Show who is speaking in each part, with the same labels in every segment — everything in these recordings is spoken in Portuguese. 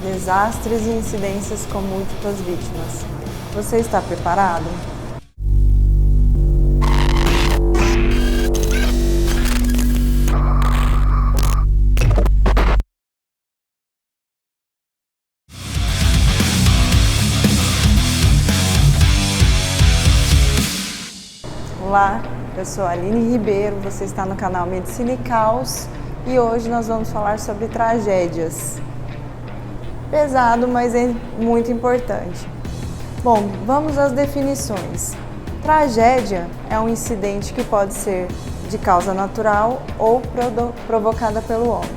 Speaker 1: desastres e incidências com múltiplas vítimas. Você está preparado? Olá, eu sou a Aline Ribeiro, você está no canal Medicina e Caos e hoje nós vamos falar sobre tragédias. Pesado, mas é muito importante. Bom, vamos às definições. Tragédia é um incidente que pode ser de causa natural ou provocada pelo homem.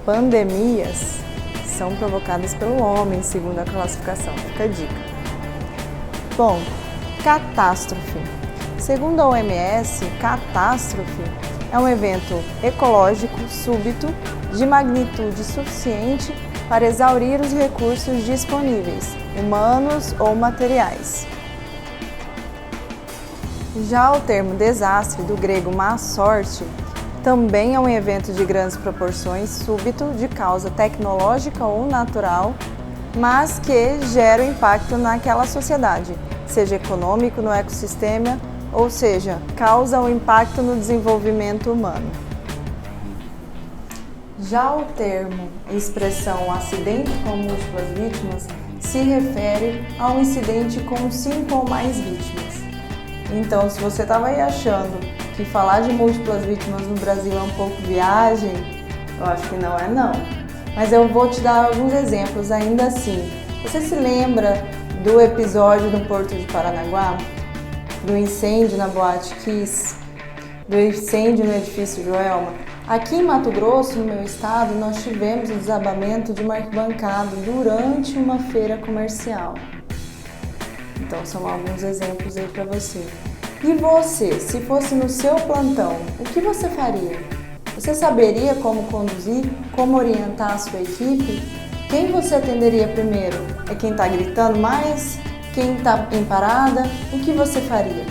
Speaker 1: Pandemias são provocadas pelo homem, segundo a classificação, fica a dica. Bom, catástrofe. Segundo a OMS, catástrofe é um evento ecológico súbito de magnitude suficiente para exaurir os recursos disponíveis, humanos ou materiais. Já o termo desastre, do grego má sorte, também é um evento de grandes proporções súbito de causa tecnológica ou natural, mas que gera impacto naquela sociedade, seja econômico, no ecossistema, ou seja, causa um impacto no desenvolvimento humano. Já o termo e expressão acidente com múltiplas vítimas se refere a um incidente com 5 ou mais vítimas. Então, se você estava aí achando que falar de múltiplas vítimas no Brasil é um pouco viagem, eu acho que não é não. Mas eu vou te dar alguns exemplos ainda assim. Você se lembra do episódio do Porto de Paranaguá? Do incêndio na Boate Kiss, do incêndio no edifício Joelma. Aqui em Mato Grosso, no meu estado, nós tivemos o desabamento de uma arquibancada durante uma feira comercial. Então são alguns exemplos aí para você. E você, se fosse no seu plantão, o que você faria? Você saberia como conduzir, como orientar a sua equipe? Quem você atenderia primeiro? É quem está gritando mais? Quem está em parada, o que você faria?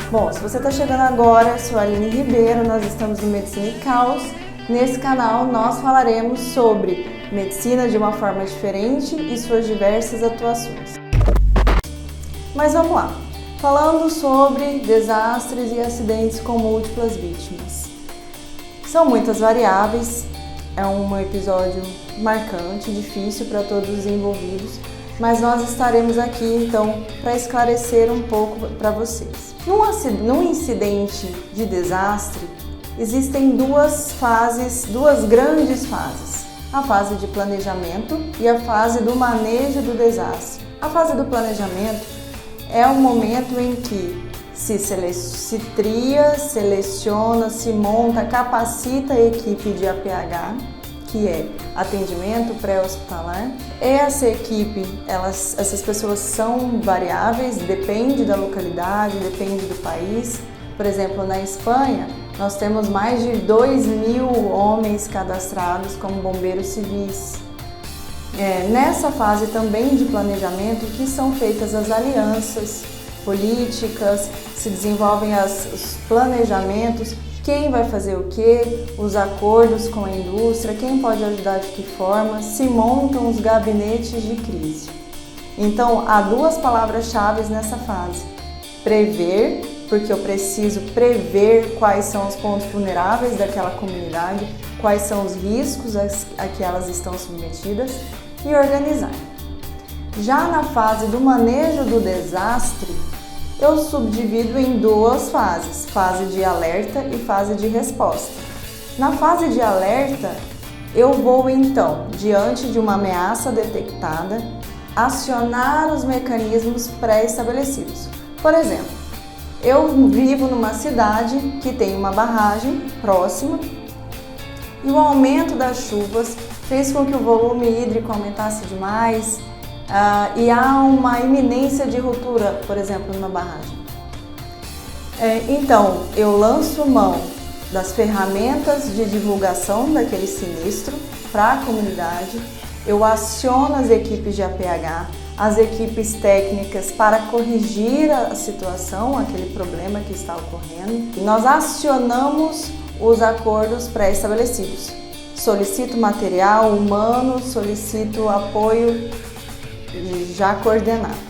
Speaker 1: Bom, se você está chegando agora, eu sou a Aline Ribeiro, nós estamos no Medicina e Caos. Nesse canal nós falaremos sobre medicina de uma forma diferente e suas diversas atuações. Mas vamos lá, falando sobre desastres e acidentes com múltiplas vítimas. São muitas variáveis, é um episódio marcante, difícil para todos os envolvidos, mas nós estaremos aqui então para esclarecer um pouco para vocês. Num incidente de desastre, existem duas grandes fases: a fase de planejamento e a fase do manejo do desastre. A fase do planejamento é o momento em que se tria, seleciona, se monta, capacita a equipe de APH, que é atendimento pré-hospitalar. Essa equipe, essas pessoas são variáveis, depende da localidade, depende do país. Por exemplo, na Espanha, nós temos mais de 2.000 homens cadastrados como bombeiros civis. Nessa fase também de planejamento que são feitas as alianças políticas, se desenvolvem os planejamentos, quem vai fazer o quê, os acordos com a indústria, quem pode ajudar de que forma, se montam os gabinetes de crise. Então, há duas palavras-chave nessa fase: prever, porque eu preciso prever quais são os pontos vulneráveis daquela comunidade, quais são os riscos a que elas estão submetidas, e organizar. Já na fase do manejo do desastre, eu subdivido em duas fases: fase de alerta e fase de resposta. Na fase de alerta, eu vou então, diante de uma ameaça detectada, acionar os mecanismos pré-estabelecidos. Por exemplo, eu vivo numa cidade que tem uma barragem próxima e o aumento das chuvas fez com que o volume hídrico aumentasse demais. E há uma iminência de ruptura, por exemplo, numa barragem. Então, eu lanço mão das ferramentas de divulgação daquele sinistro para a comunidade, eu aciono as equipes de APH, as equipes técnicas para corrigir a situação, aquele problema que está ocorrendo, e nós acionamos os acordos pré-estabelecidos. solicito material humano, solicito apoio já coordenado.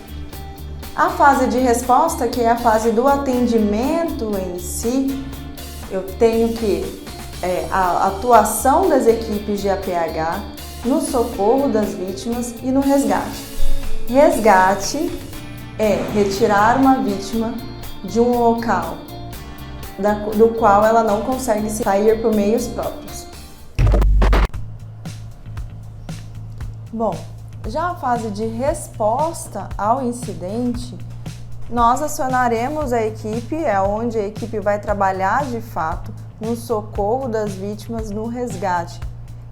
Speaker 1: A fase de resposta, que é a fase do atendimento em si, eu tenho que a atuação das equipes de APH no socorro das vítimas e no resgate. Resgate é retirar uma vítima de um local do qual ela não consegue sair por meios próprios. Bom, já a fase de resposta ao incidente, nós acionaremos a equipe, é onde a equipe vai trabalhar de fato no socorro das vítimas, no resgate.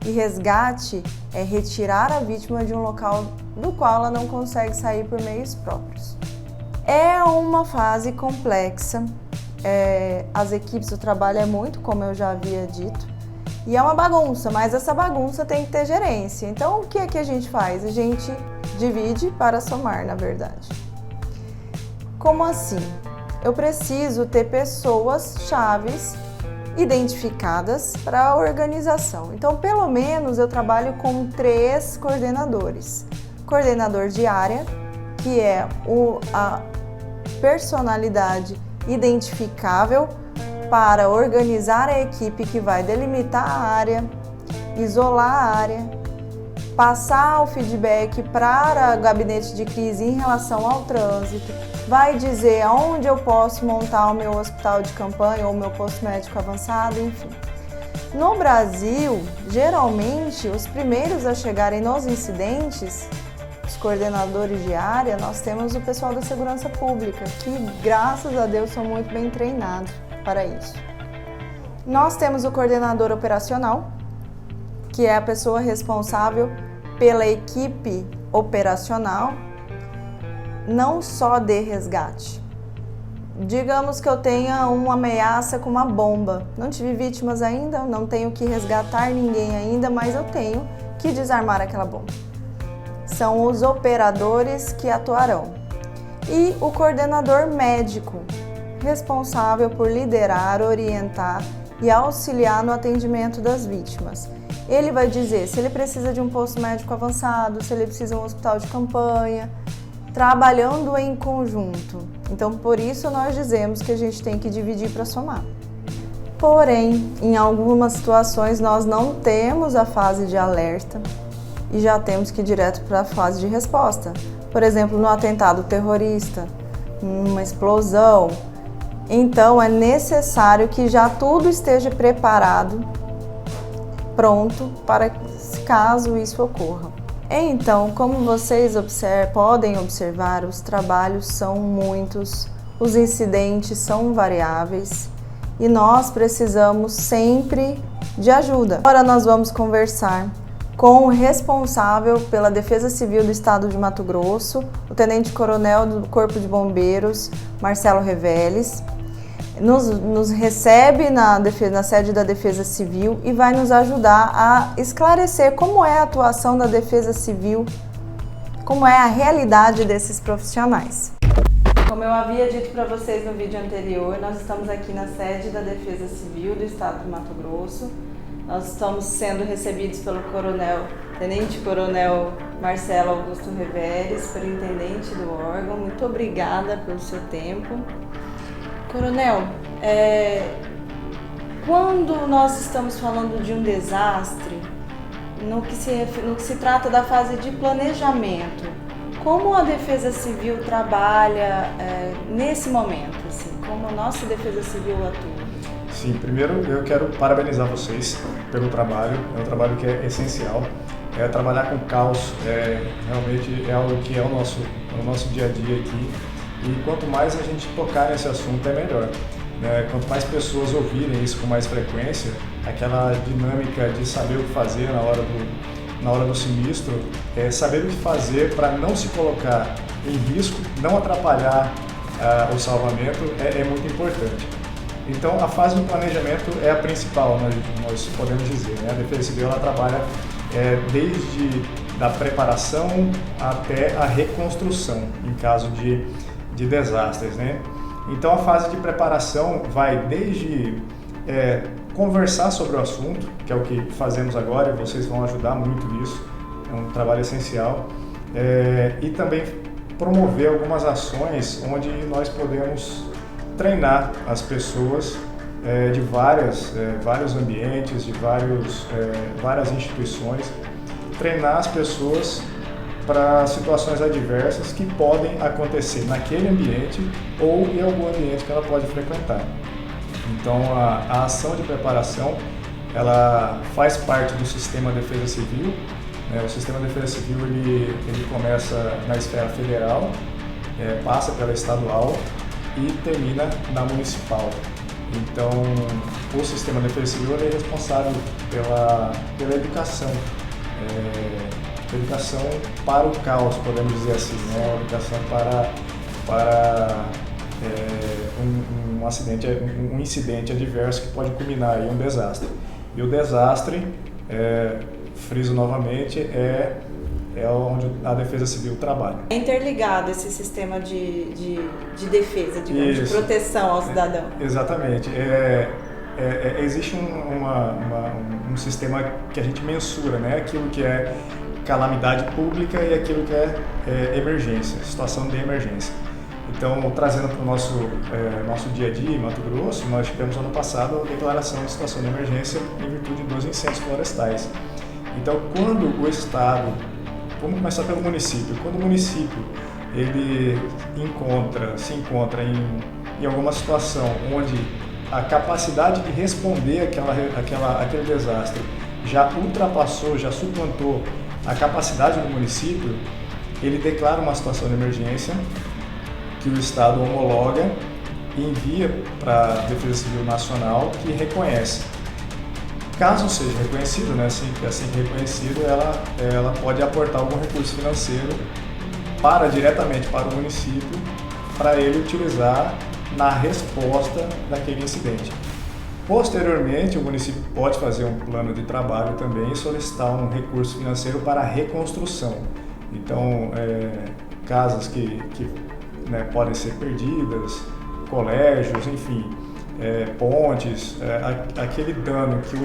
Speaker 1: E resgate é retirar a vítima de um local do qual ela não consegue sair por meios próprios. É uma fase complexa, as equipes, o trabalho é muito, como eu já havia dito, e é uma bagunça, mas essa bagunça tem que ter gerência. Então, o que é que a gente faz? A gente divide para somar, na verdade. Como assim? Eu preciso ter pessoas chaves identificadas para a organização. Então, pelo menos, eu trabalho com 3 coordenadores. Coordenador de área, que é a personalidade identificável para organizar a equipe que vai delimitar a área, isolar a área, passar o feedback para o gabinete de crise em relação ao trânsito, vai dizer aonde eu posso montar o meu hospital de campanha ou o meu posto médico avançado, enfim. No Brasil, geralmente, os primeiros a chegarem nos incidentes, os coordenadores de área, nós temos o pessoal da segurança pública, que graças a Deus são muito bem treinados para isso. Nós temos o coordenador operacional, que é a pessoa responsável pela equipe operacional, não só de resgate. Digamos que eu tenha uma ameaça com uma bomba. Não tive vítimas ainda, não tenho que resgatar ninguém ainda, mas eu tenho que desarmar aquela bomba. São os operadores que atuarão. E o coordenador médico, responsável por liderar, orientar e auxiliar no atendimento das vítimas. Ele vai dizer se ele precisa de um posto médico avançado, se ele precisa de um hospital de campanha, trabalhando em conjunto. Então, por isso nós dizemos que a gente tem que dividir para somar. Porém, em algumas situações nós não temos a fase de alerta e já temos que ir direto para a fase de resposta. Por exemplo, no atentado terrorista, numa explosão. Então, é necessário que já tudo esteja preparado, pronto para caso isso ocorra. Então, como vocês podem observar, os trabalhos são muitos, os incidentes são variáveis e nós precisamos sempre de ajuda. Agora nós vamos conversar com o responsável pela Defesa Civil do Estado de Mato Grosso, o Tenente-Coronel do Corpo de Bombeiros, Marcelo Reveles. Nos recebe na sede da Defesa Civil e vai nos ajudar a esclarecer como é a atuação da Defesa Civil, como é a realidade desses profissionais. Como eu havia dito para vocês no vídeo anterior, nós estamos aqui na sede da Defesa Civil do Estado de Mato Grosso. Nós estamos sendo recebidos pelo Tenente-Coronel Marcelo Augusto Reveles, superintendente do órgão. Muito obrigada pelo seu tempo. Coronel, quando nós estamos falando de um desastre, no que se trata da fase de planejamento, como a Defesa Civil trabalha nesse momento? Assim, como a nossa Defesa Civil atua?
Speaker 2: Sim, primeiro eu quero parabenizar vocês pelo trabalho, é um trabalho que é essencial. Trabalhar com caos realmente é algo que é o nosso dia a dia aqui. E quanto mais a gente tocar nesse assunto, é melhor. Quanto mais pessoas ouvirem isso com mais frequência, aquela dinâmica de saber o que fazer na hora do sinistro, saber o que fazer para não se colocar em risco, não atrapalhar o salvamento, é muito importante. Então, a fase do planejamento é a principal, nós podemos dizer. A Defesa Civil ela trabalha desde da preparação até a reconstrução, em caso de desastres, né? Então a fase de preparação vai desde conversar sobre o assunto, que é o que fazemos agora, e vocês vão ajudar muito nisso, é um trabalho essencial, e também promover algumas ações onde nós podemos treinar as pessoas de vários ambientes, de várias instituições, treinar as pessoas para situações adversas que podem acontecer naquele ambiente ou em algum ambiente que ela pode frequentar. Então, a ação de preparação, ela faz parte do sistema de defesa civil. O sistema de defesa civil ele começa na esfera federal, passa pela estadual e termina na municipal. Então, o sistema de defesa civil ele é responsável pela educação. Educação para o caos, podemos dizer assim, né? Educação para um incidente adverso que pode culminar em um desastre. E o desastre, friso novamente, é onde a Defesa Civil trabalha.
Speaker 1: É interligado esse sistema de defesa, digamos, de proteção ao cidadão.
Speaker 2: Exatamente. Existe um sistema que a gente mensura, né? Aquilo que é calamidade pública e aquilo que é emergência, situação de emergência. Então, trazendo para o nosso dia a dia em Mato Grosso, nós tivemos ano passado a declaração de situação de emergência em virtude dos incêndios florestais. Então, quando o Estado, vamos começar pelo município, quando o município ele se encontra em alguma situação onde a capacidade de responder aquele desastre já ultrapassou, já suplantou a capacidade do município, ele declara uma situação de emergência que o Estado homologa e envia para a Defesa Civil Nacional, que reconhece. Caso seja reconhecido, né, assim que reconhecido, ela pode aportar algum recurso financeiro diretamente para o município, para ele utilizar na resposta daquele incidente. Posteriormente, o município pode fazer um plano de trabalho também e solicitar um recurso financeiro para a reconstrução. Então, casas que podem ser perdidas, colégios, enfim, pontes, aquele dano que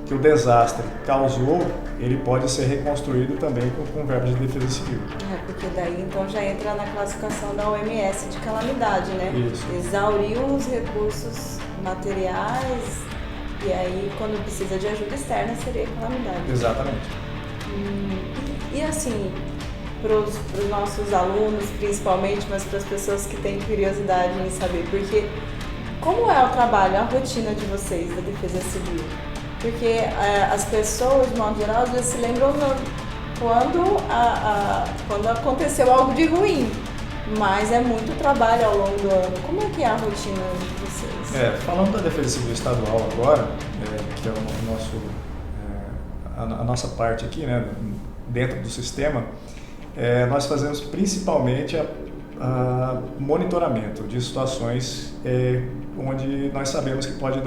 Speaker 2: que o desastre causou, ele pode ser reconstruído também com verbas de defesa civil.
Speaker 1: Porque daí então já entra na classificação da OMS de calamidade, né?
Speaker 2: Isso.
Speaker 1: Exauriu os recursos materiais e aí quando precisa de ajuda externa seria calamidade.
Speaker 2: Exatamente.
Speaker 1: E assim, para os nossos alunos principalmente, mas para as pessoas que têm curiosidade em saber, porque como é o trabalho, a rotina de vocês da Defesa Civil? Porque as pessoas, de modo geral, às vezes se lembram quando aconteceu algo de ruim, mas é muito trabalho ao longo do ano. Como é que é a rotina de vocês?
Speaker 2: Falando da Defesa Civil Estadual agora, que é a nossa parte aqui, né, dentro do sistema, nós fazemos principalmente monitoramento de situações onde nós sabemos que pode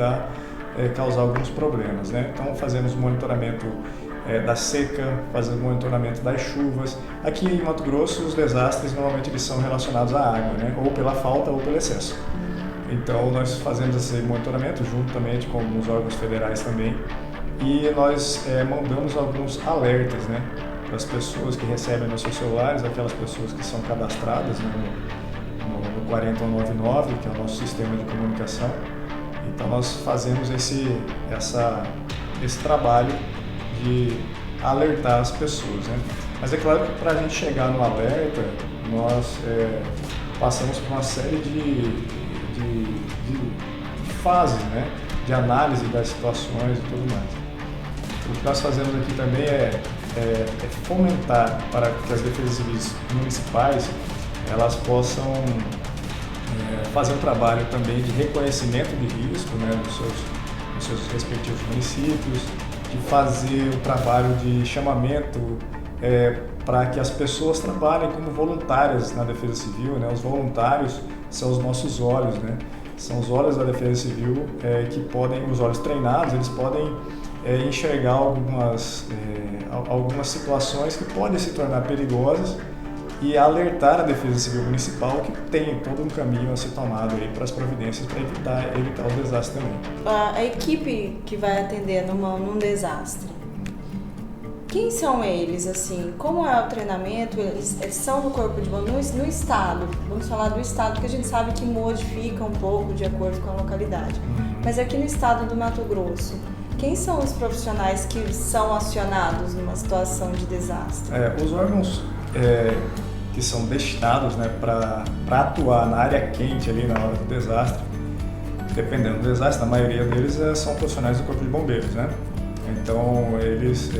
Speaker 2: causar alguns problemas, né? Então fazemos monitoramento da seca, fazemos monitoramento das chuvas. Aqui em Mato Grosso os desastres normalmente eles são relacionados à água, né? Ou pela falta ou pelo excesso. Então nós fazemos esse monitoramento juntamente com alguns órgãos federais também e nós mandamos alguns alertas, né? Para as pessoas que recebem nos seus celulares, aquelas pessoas que são cadastradas, né, no 4099, que é o nosso sistema de comunicação. Então nós fazemos esse trabalho de alertar as pessoas, né? Mas é claro que para a gente chegar no alerta, nós passamos por uma série de fases, né? De análise das situações e tudo mais. O que nós fazemos aqui também é fomentar para que as defesas civis municipais elas possam fazer um trabalho também de reconhecimento de risco, né, nos seus respectivos municípios, de fazer o trabalho de chamamento para que as pessoas trabalhem como voluntárias na Defesa Civil, né? Os voluntários são os nossos olhos, né? São os olhos da Defesa Civil que podem, os olhos treinados, eles podem enxergar algumas situações que podem se tornar perigosas e alertar a Defesa Civil Municipal que tem todo um caminho a ser tomado aí para as providências para evitar o desastre também.
Speaker 1: A equipe que vai atender num desastre, quem são eles, assim? Como é o treinamento? Eles são do Corpo de Bombeiros no estado. Vamos falar do estado, porque a gente sabe que modifica um pouco de acordo com a localidade. Mas aqui no estado do Mato Grosso, quem são os profissionais que são acionados numa situação de desastre?
Speaker 2: Os órgãos que são destinados, né, para atuar na área quente ali na hora do desastre, dependendo do desastre, a maioria deles são profissionais do Corpo de Bombeiros, né? Então eles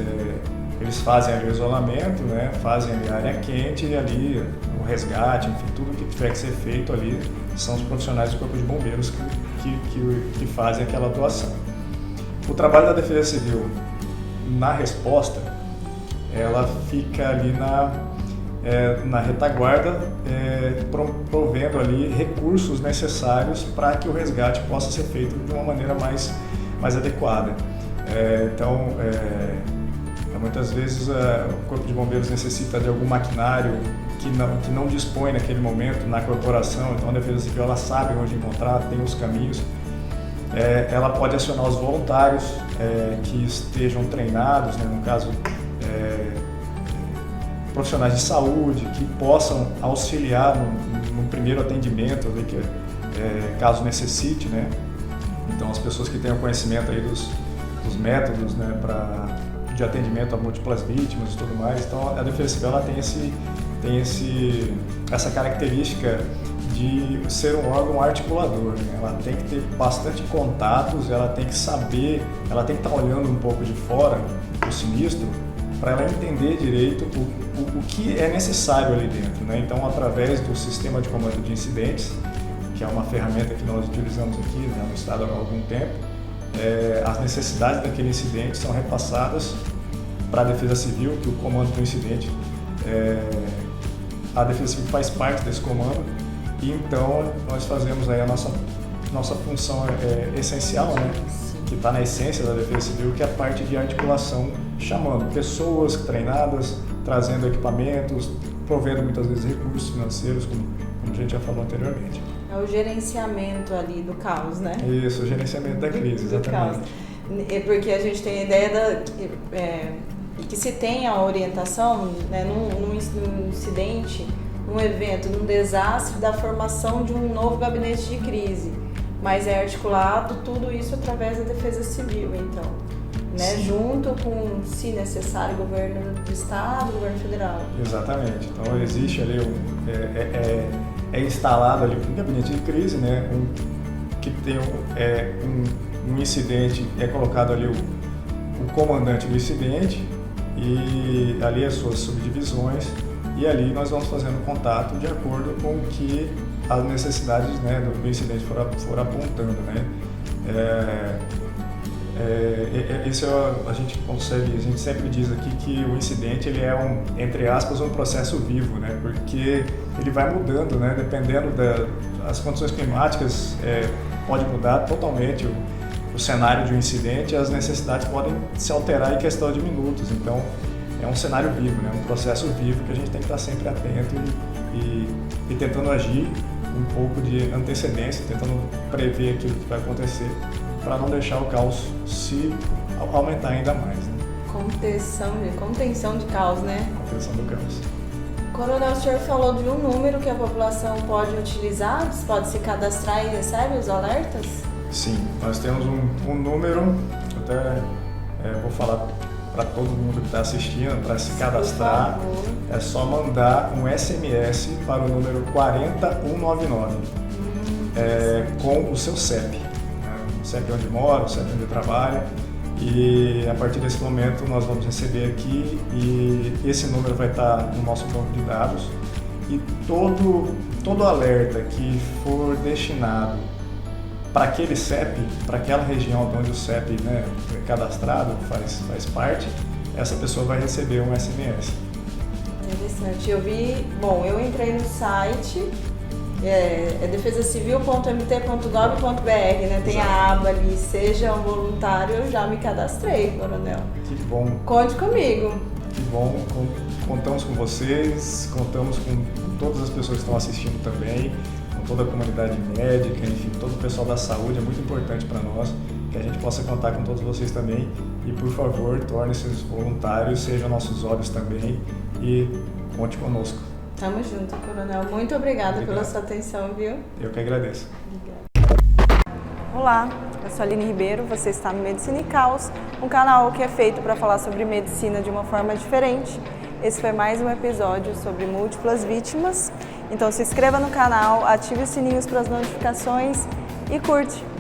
Speaker 2: fazem ali o isolamento, né, fazem ali a área quente e ali o resgate, enfim, tudo que tiver que ser feito ali são os profissionais do Corpo de Bombeiros que fazem aquela atuação. O trabalho da Defesa Civil na resposta, ela fica ali na retaguarda, provendo ali recursos necessários para que o resgate possa ser feito de uma maneira mais adequada. Então, muitas vezes o Corpo de Bombeiros necessita de algum maquinário que não dispõe naquele momento na corporação, então a Defesa Civil ela sabe onde encontrar, tem os caminhos. Ela pode acionar os voluntários que estejam treinados, né, no caso profissionais de saúde que possam auxiliar no primeiro atendimento, caso necessite, né? Então as pessoas que tenham conhecimento aí dos métodos, né, de atendimento a múltiplas vítimas e tudo mais. Então a Defesa Civil ela tem essa característica de ser um órgão articulador, né? Ela tem que ter bastante contatos, ela tem que saber, ela tem que estar olhando um pouco de fora o sinistro para ela entender direito o que é necessário ali dentro, né? Então, através do sistema de comando de incidentes, que é uma ferramenta que nós utilizamos aqui, né, no estado há algum tempo, as necessidades daquele incidente são repassadas para a Defesa Civil, que o comando do incidente, a Defesa Civil faz parte desse comando, e então nós fazemos aí a nossa função essencial, né, que está na essência da Defesa Civil, que é a parte de articulação, chamando pessoas treinadas, trazendo equipamentos, provendo muitas vezes recursos financeiros, como a gente já falou anteriormente.
Speaker 1: É o gerenciamento ali do caos, né?
Speaker 2: Isso, o gerenciamento da crise, exatamente.
Speaker 1: Porque a gente tem a ideia que se tem a orientação, né, num incidente, num evento, num desastre, da formação de um novo gabinete de crise. Mas é articulado tudo isso através da Defesa Civil, então, né? Junto com, se necessário, governo do estado, governo federal.
Speaker 2: Exatamente. Então existe ali instalado ali um gabinete de crise, né? Que tem um incidente, é colocado ali o comandante do incidente e ali as suas subdivisões, e ali nós vamos fazendo contato de acordo com o que as necessidades, né, do incidente for apontando, né? Isso a gente sempre diz aqui que o incidente ele é entre aspas, um processo vivo, né? Porque ele vai mudando, né? Dependendo das condições climáticas, pode mudar totalmente o cenário de um incidente, e as necessidades podem se alterar em questão de minutos. Então, é um cenário vivo, né? Um processo vivo que a gente tem que estar sempre atento e tentando agir um pouco de antecedência, tentando prever aquilo que vai acontecer, para não deixar o caos se aumentar ainda mais, né?
Speaker 1: Contenção de caos, né?
Speaker 2: Contenção do caos.
Speaker 1: Coronel, o senhor falou de um número que a população pode utilizar, pode se cadastrar e recebe os alertas?
Speaker 2: Sim, nós temos um número, até vou falar para todo mundo que está assistindo, para se cadastrar, é só mandar um SMS para o número 40199, com o seu CEP, né? O CEP onde mora, o CEP onde trabalha, e a partir desse momento nós vamos receber aqui, e esse número vai estar no nosso banco de dados, e todo alerta que for destinado para aquele CEP, para aquela região onde o CEP, né, é cadastrado, faz parte, essa pessoa vai receber um SMS.
Speaker 1: Interessante. Eu entrei no site, defesacivil.mt.gov.br, né? Tem a aba ali, seja um voluntário, eu já me cadastrei, Coronel.
Speaker 2: Que bom.
Speaker 1: Conte comigo.
Speaker 2: Que bom, contamos com vocês, contamos com todas as pessoas que estão assistindo também, com toda a comunidade médica, enfim, todo o pessoal da saúde. É muito importante para nós que a gente possa contar com todos vocês também. E, por favor, tornem-se voluntários, sejam nossos olhos também e conte conosco.
Speaker 1: Tamo junto, Coronel. Muito obrigada pela sua atenção, viu?
Speaker 2: Eu que agradeço.
Speaker 1: Olá, eu sou a Aline Ribeiro, você está no Medicina e Caos, um canal que é feito para falar sobre medicina de uma forma diferente. Esse foi mais um episódio sobre múltiplas vítimas. Então se inscreva no canal, ative os sininhos para as notificações e curte!